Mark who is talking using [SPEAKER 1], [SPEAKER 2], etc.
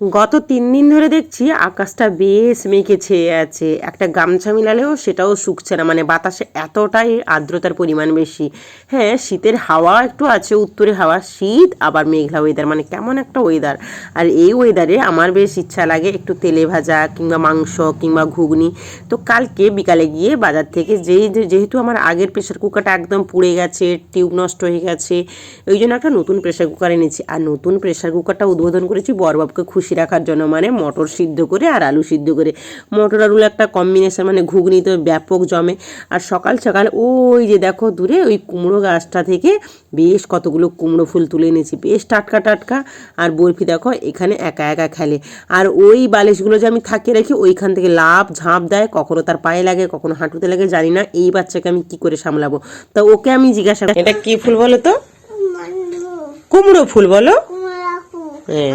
[SPEAKER 1] গত 3 দিন ধরে দেখছি আকাশটা বেশ মেঘে ছেয়ে আছে। একটা গামছা মিলালেও সেটাও শুকছে না, মানে বাতাসে এতটাই আর্দ্রতার পরিমাণ বেশি। হ্যাঁ, শীতের হাওয়া একটু আছে, উত্তরে হাওয়া, শীত আবার মেঘলা ওয়েদার, মানে কেমন একটা ওয়েদার। আর এই ওয়েদারে আমার বেশ ইচ্ছা লাগে একটু তেলে ভাজা কিংবা মাংস কিংবা ঘুগনি। তো কালকে বিকালে গিয়ে বাজার থেকে যেহেতু আমার আগের প্রেশার কুকারটা একদম পুড়ে গেছে, টিউব নষ্ট হয়ে গেছে, ওই জন্য একটা নতুন প্রেশার কুকার এনেছি। আর নতুন প্রেশার কুকারটা উদ্বোধন করেছি বড়বাবুকে খুশি রাখার জন্য, মানে মটর সিদ্ধ করে আর আলু সিদ্ধ করে। মটর আলুর একটা কম্বিনেশন, মানে ঘুগনি তো ব্যাপক জমে। আর সকাল সকাল ওই যে দেখো দূরে ওই কুমড়ো গাছটা থেকে বেশ কতগুলো কুমড়ো ফুল তুলে এনেছি, বেশ টাটকা টাটকা। আর বরফি দেখো এখানে একা একা খেলে। আর ওই বালিশগুলো যে আমি থাকিয়ে রাখি ওইখান থেকে লাফ ঝাঁপ দেয়, কখনো তার পায়ে লাগে কখনো হাঁটুতে লাগে, জানি না এই বাচ্চাকে আমি কি করে সামলাবো। তা ওকে আমি জিজ্ঞাসা, এটা কি ফুল বলো তো? কুমড়ো ফুল বলো। হ্যাঁ।